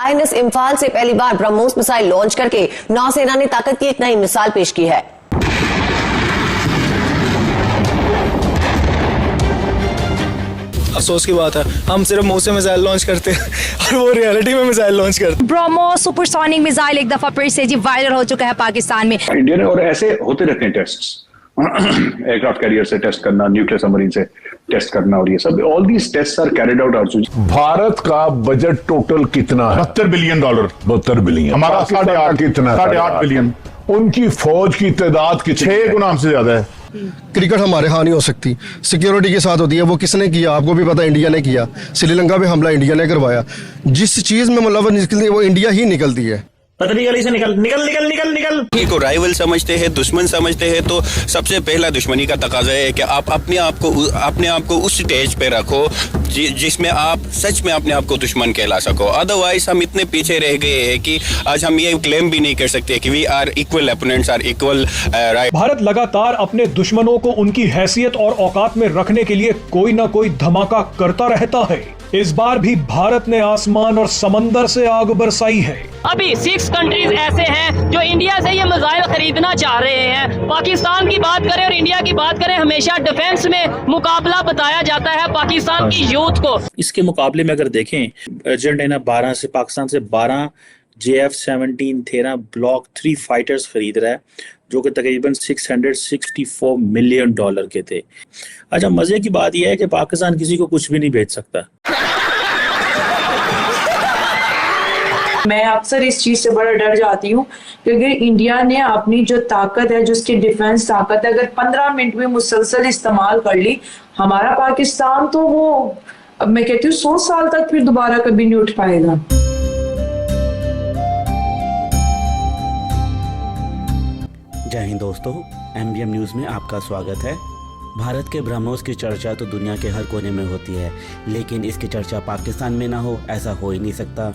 INS Imphal से पहली बार BrahMos missile launch करके नौसेना ने ताकत की एक नई मिसाल पेश की है। अफसोस की बात है, हम सिर्फ मुंह से मिसाइल लॉन्च करते हैं और वो रियलिटी में मिसाइल लॉन्च करते हैं। ब्रह्मोस सुपरसोनिक मिसाइल एक दफा फिर से जी वायरल हो चुका है पाकिस्तान में। इंडिया ने और ऐसे होते रहते हैं टेस्ट्स, एयरक्राफ्ट कैरियर से टेस्ट करना, न्यूक्लियर सबमरीन से टेस्ट करना, और ये सब all these tests are carried out also. Bharat का बजट टोटल कितना है? $72 बिलियन। 72 बिलियन। हमारा 8.5 कितना? 8.5 बिलियन। उनकी फौज की तादाद की 6 गुना हमसे ज्यादा है। क्रिकेट हमारे यहाँ नहीं हो सकती, सिक्योरिटी के साथ होती है। वो किसने किया आपको भी पता, इंडिया ने किया। श्रीलंका पे हमला इंडिया ने करवाया। जिस चीज में मुलव्वस निकलती है वो इंडिया ही निकलती है। पतली गली से निकल निकल निकल निकल निकल को राइवल समझते हैं, दुश्मन समझते हैं, तो सबसे पहला दुश्मनी का तकाजा है कि आप अपने आप को उस स्टेज पे रखो जिसमें आप सच में अपने आप को दुश्मन कहला सको। अदरवाइज हम इतने पीछे रह गए हैं कि आज हम ये क्लेम भी नहीं कर सकते कि we are equal, opponents are equal right. Bharat लगातार अपने दुश्मनों को उनकी हैसियत और औकात में रखने के लिए कोई ना कोई धमाका करता रहता है। इस बार भी भारत ने आसमान और समंदर से आग बरसाई है। अभी 6 कंट्रीज ऐसे हैं जो इंडिया से ये मिसाइल खरीदना चाह रहे हैं। पाकिस्तान की बात करें और इंडिया की बात करें, हमेशा डिफेंस में मुकाबला बताया जाता है पाकिस्तान की यूथ को। इसके मुकाबले में अगर देखें, अर्जेंटीना पाकिस्तान से 12 JF-17 13 ब्लॉक 3 फाइटर्स खरीद रहा है, जो कि तकरीबन $664 मिलियन के थे। अच्छा, मजे की बात यह है कि पाकिस्तान किसी को कुछ भी नहीं भेज सकता। मैं अक्सर इस चीज से बड़ा डर जाती हूँ क्योंकि इंडिया ने अपनी जो ताकत है, जो उसकी डिफेंस ताकत है, अगर 15 मिनट में मुसलसल इस्तेमाल कर ली, हमारा पाकिस्तान तो वो मैं कहती हूँ 100 साल तक फिर दोबारा कभी नहीं उठ पाएगा। जय हिंद दोस्तों, MBM न्यूज़ में आपका स्वागत है। भारत के ब्रह्मोस की चर्चा तो दुनिया के हर कोने में होती है, लेकिन इसकी चर्चा पाकिस्तान में ना हो, ऐसा हो ही नहीं सकता।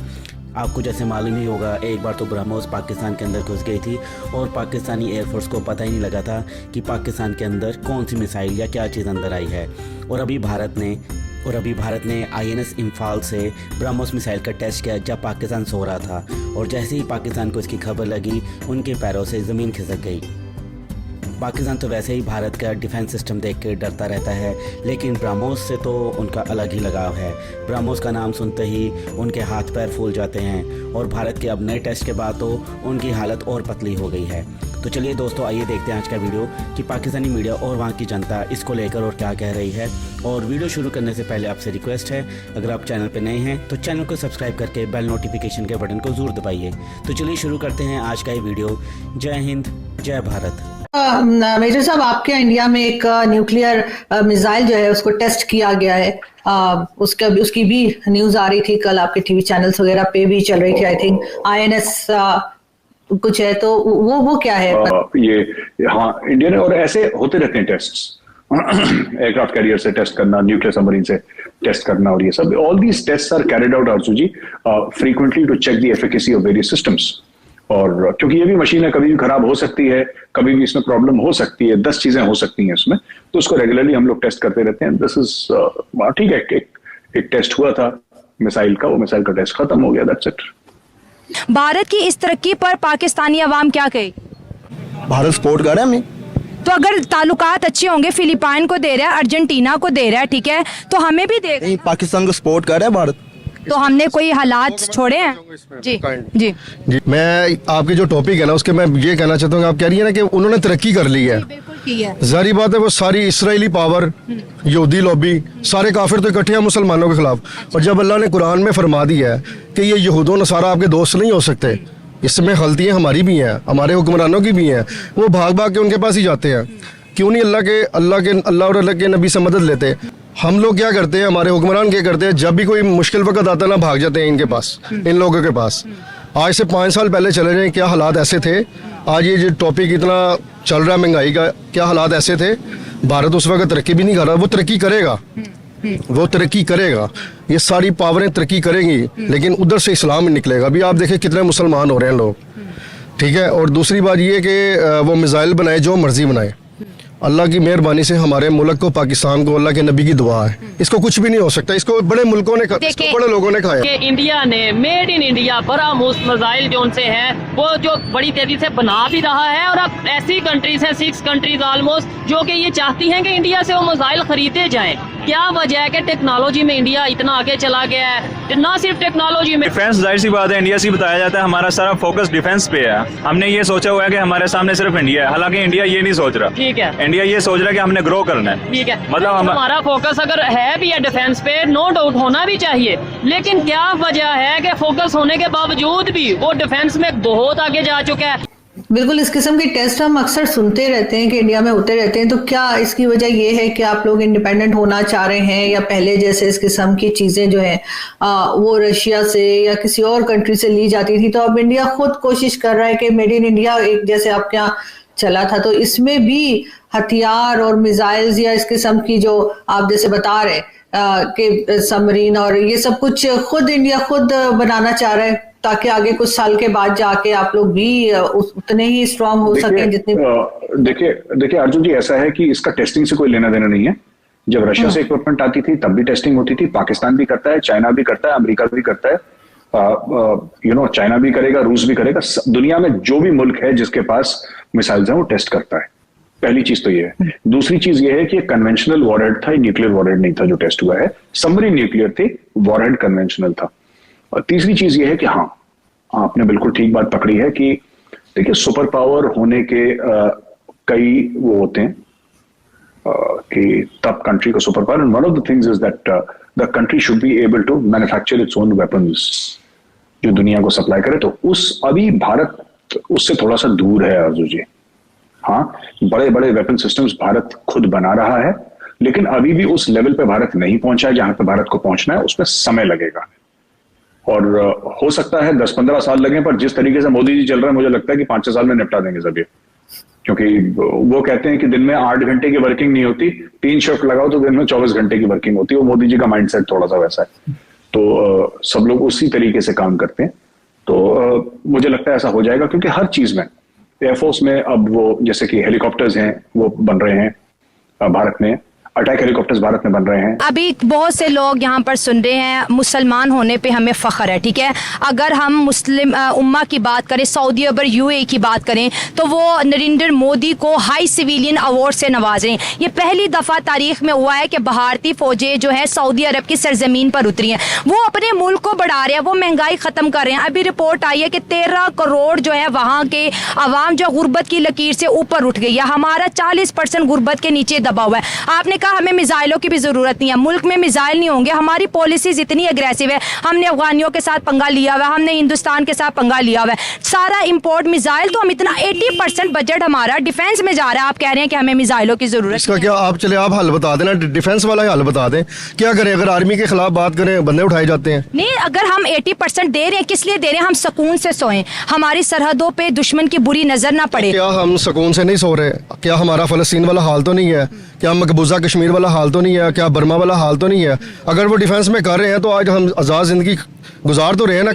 आपको जैसे मालूम ही होगा, एक बार तो ब्रह्मोस पाकिस्तान के अंदर घुस गई थी और पाकिस्तानी एयरफोर्स को पता ही नहीं लगा था कि पाकिस्तान के अंदर कौन सी मिसाइल या क्या चीज़ अंदर आई है। और अभी भारत ने INS इम्फाल से ब्रह्मोस मिसाइल का टेस्ट किया जब पाकिस्तान सो रहा था, और जैसे ही पाकिस्तान को इसकी खबर लगी, उनके पैरों से ज़मीन खिसक गई। पाकिस्तान तो वैसे ही भारत का डिफेंस सिस्टम देख के डरता रहता है, लेकिन ब्रह्मोस से तो उनका अलग ही लगाव है। ब्रह्मोस का नाम सुनते ही उनके हाथ पैर फूल जाते हैं, और भारत के अब नए टेस्ट के बाद तो उनकी हालत और पतली हो गई है। तो चलिए दोस्तों, आइए देखते हैं आज का वीडियो कि पाकिस्तानी मीडिया और वहाँ की जनता इसको लेकर और क्या कह रही है। और वीडियो शुरू करने से पहले आपसे रिक्वेस्ट है, अगर आप चैनल पर नए हैं तो चैनल को सब्सक्राइब करके बेल नोटिफिकेशन के बटन को ज़रूर दबाइए। तो चलिए शुरू करते हैं आज का ये वीडियो। जय हिंद, जय भारत। मेजर साहब, आपके इंडिया में एक न्यूक्लियर मिसाइल जो है उसको टेस्ट किया गया है। उसकी भी न्यूज आ रही थी, कल आपके टीवी चैनल्स वगैरह पे भी चल रही थी। आई थिंक INS कुछ है, तो वो क्या है? ये हाँ, इंडिया ने और ऐसे होते रहते हैं टेस्ट्स, एयरक्राफ्ट कैरियर से टेस्ट करना, न्यूक्लियर सबमरीन से टेस्ट करना, और ये सब all these tests are carried out also जी frequently to check the efficacy of various systems. और क्योंकि ये भी मशीन है, कभी भी खराब हो सकती है, कभी भी इसमें प्रॉब्लम हो सकती है, 10 चीजें हो सकती हैं इसमें, तो उसको रेगुलरली हम लोग टेस्ट करते रहते हैं। दिस इज ठीक है, एक टेस्ट हुआ था मिसाइल का, वो मिसाइल का टेस्ट खत्म हो गया, दैट्स इट। भारत की इस तरक्की पर पाकिस्तानी अवाम क्या कहे? भारत सपोर्ट कर रहा है हमें। तो अगर ताल्लुकात अच्छे होंगे, फिलिपाइन को दे रहा है, अर्जेंटीना को दे रहा है, ठीक है, तो हमें भी देगा। पाकिस्तान को सपोर्ट कर रहा है भारत। तो हमने कोई हालात छोड़े हैं? जी जी जी, मैं आपके जो टॉपिक है ना, उसके मैं ये कहना चाहता हूँ, आप कह रही है ना कि उन्होंने तरक्की कर ली है। जारी बात है, वो सारी इसराइली पावर, यहूदी लॉबी, सारे काफिर तो इकट्ठे हैं मुसलमानों के खिलाफ। और जब अल्लाह ने कुरान में फरमा दिया है कि ये यहूदों नसारा आपके दोस्त नहीं हो सकते, इसमें गलतियाँ हमारी भी हैं, हमारे हुक्मरानों की भी हैं, वो भाग भाग के उनके पास ही जाते हैं। क्यों नहीं अल्लाह और अल्लाह के नबी से मदद लेते? हम लोग क्या करते हैं, हमारे हुक्मरान क्या करते हैं, जब भी कोई मुश्किल वक्त आता है ना, भाग जाते हैं इनके पास, इन लोगों के पास। आज से 5 साल पहले चले जाएं, क्या हालात ऐसे थे। आज ये जो टॉपिक इतना चल रहा है महंगाई का, क्या हालात ऐसे थे। भारत उस वक्त तरक्की भी नहीं कर रहा, वो तरक्की करेगा, वो तरक्की करेगा, ये सारी पावरें तरक्की करेंगी, लेकिन उधर से इस्लाम निकलेगा। अभी आप देखें कितने मुसलमान हो रहे हैं लोग, ठीक है। और दूसरी बात ये कि वो मिसाइल बनाए, जो मर्जी बनाए, अल्लाह की मेहरबानी से हमारे मुल्क को, पाकिस्तान को, अल्लाह के नबी की दुआ है। इसको कुछ भी नहीं हो सकता। इसको बड़े मुल्कों ने, इसको बड़े लोगों ने खाया। कि इंडिया ने मेड इन इंडिया बरामूस मिसाइल जो उनसे हैं वो जो बड़ी तेजी से बना भी रहा है, और अब ऐसी कंट्रीज हैं 6 कंट्रीज ऑलमोस्ट जो कि ये चाहती हैं कि इंडिया से वो मिसाइल खरीदे जाएं। क्या वजह है कि टेक्नोलॉजी में इंडिया इतना आगे चला गया है? ना सिर्फ टेक्नोलॉजी में, डिफेंस, जाहिर सी बात है इंडिया से बताया जाता है हमारा सारा फोकस डिफेंस पे है। हमने ये सोचा हुआ है कि हमारे सामने सिर्फ इंडिया है, हालांकि इंडिया ये नहीं सोच रहा। ठीक है, इंडिया ये सोच रहा है कि हमने ग्रो करना है। ठीक है, मतलब हमारा फोकस अगर है भी है डिफेंस पे, नो डाउट होना भी चाहिए, लेकिन क्या वजह है कि फोकस होने के बावजूद भी वो डिफेंस में बहुत आगे जा चुका है? बिल्कुल, इस किस्म के टेस्ट हम अक्सर सुनते रहते हैं कि इंडिया में होते रहते हैं। तो क्या इसकी वजह ये है कि आप लोग इंडिपेंडेंट होना चाह रहे हैं, या पहले जैसे इस किस्म की चीजें जो हैं वो रशिया से या किसी और कंट्री से ली जाती थी, तो अब इंडिया खुद कोशिश कर रहा है कि मेड इन इंडिया एक जैसे आपके यहाँ चला था, तो इसमें भी हथियार और मिसाइल्स या इस किस्म की जो आप जैसे बता रहे कि सबमरीन और ये सब कुछ खुद इंडिया खुद बनाना चाह रहा है, ताकि आगे कुछ साल के बाद जाके आप लोग भी उतने ही स्ट्रांग हो सकें जितने। देखिए अर्जुन जी, ऐसा है कि इसका टेस्टिंग से कोई लेना देना नहीं है। जब रशिया से इक्विपमेंट आती थी तब भी टेस्टिंग होती थी। पाकिस्तान भी करता है, चाइना भी करता है, अमेरिका भी करता है, चाइना भी करेगा, रूस भी करेगा। दुनिया में जो भी मुल्क है जिसके पास मिसाइल्स हैं वो टेस्ट करता है। पहली चीज तो ये है। दूसरी चीज ये है कि कन्वेंशनल वॉरहेड था, न्यूक्लियर वॉरहेड नहीं था जो टेस्ट हुआ है। सबमरीन न्यूक्लियर थी, वॉरहेड कन्वेंशनल था। और तीसरी चीज ये है कि हाँ, आपने बिल्कुल ठीक बात पकड़ी है कि देखिए सुपर पावर होने के कई वो होते हैं कि तब कंट्री को super power, and one of the things is that the country should be able to manufacture its own weapons जो दुनिया को सप्लाई करे। तो अभी भारत उससे थोड़ा सा दूर है अर्जुन जी। हाँ, बड़े बड़े वेपन सिस्टम्स भारत खुद बना रहा है, लेकिन अभी भी उस लेवल पे भारत नहीं पहुंचा है जहां पे भारत को पहुंचना है। उसमें समय लगेगा और हो सकता है 10-15 साल लगे, पर जिस तरीके से मोदी जी चल रहे हैं मुझे लगता है कि 5-6 साल में निपटा देंगे सब ये। क्योंकि वो कहते हैं कि दिन में 8 घंटे की वर्किंग नहीं होती, 3 शिफ्ट लगाओ तो दिन में 24 घंटे की वर्किंग होती है। वो मोदी जी का माइंडसेट थोड़ा सा वैसा है, तो सब लोग उसी तरीके से काम करते हैं। तो मुझे लगता है ऐसा हो जाएगा, क्योंकि हर चीज में एयरफोर्स में अब वो जैसे कि हेलीकॉप्टर्स हैं वो बन रहे हैं भारत में, अटैक हेलीकॉप्टर्स भारत में बन रहे हैं। अभी बहुत से लोग यहाँ पर सुन रहे हैं, मुसलमान होने पे हमें फख्र है, ठीक है। अगर हम मुस्लिम उम्मा की बात करें, सऊदी अरब यूएई की बात करें, तो वो नरेंद्र मोदी को हाई सिविलियन अवार्ड से नवाज रहे हैं। ये पहली दफ़ा तारीख में हुआ है कि भारतीय फौजें जो है सऊदी अरब की सरजमीन पर उतरी हैं। वो अपने मुल्क को बढ़ा रहे हैं, वो महंगाई ख़त्म कर रहे हैं। अभी रिपोर्ट आई है कि 13 करोड़ जो है वहाँ के अवाम जो गुर्बत की लकीर से ऊपर उठ गई है। हमारा 40% गुर्बत के नीचे दबा हुआ है। आपने हमें मिसाइलों की भी जरूरत नहीं है, मुल्क में मिसाइल नहीं होंगे। हमारी पॉलिसीज इतनी एग्रेसिव है, हमने अफगानियों के साथ पंगा लिया हुआ है, हमने हिंदुस्तान के साथ पंगा लिया हुआ है, सारा इंपोर्ट मिसाइल। तो हम इतना 80% बजट हमारा डिफेंस में जा रहा है। आप कह रहे हैं कि हमें मिसाइलों की जरूरत। इसका क्या आप हल बता देना, डिफेंस वाला हल बता दें। क्या करें अगर आर्मी के खिलाफ बात करें, बंदे उठाए जाते हैं। नहीं, अगर हम 80% दे रहे हैं, किस लिए दे रहे हैं? हम सुकून से सोएं, हमारी सरहदों पे दुश्मन की बुरी नजर ना पड़े। क्या हम सुकून से नहीं सो रहे? क्या हमारा फलस्तीन वाला हाल तो नहीं है? क्या मकबूजा कश्मीर वाला हाल तो नहीं है? क्या बर्मा वाला हाल तो नहीं है? अगर वो डिफेंस में कर रहे हैं तो आज हम आज़ाद जिंदगी गुजार तो रहे हैं ना।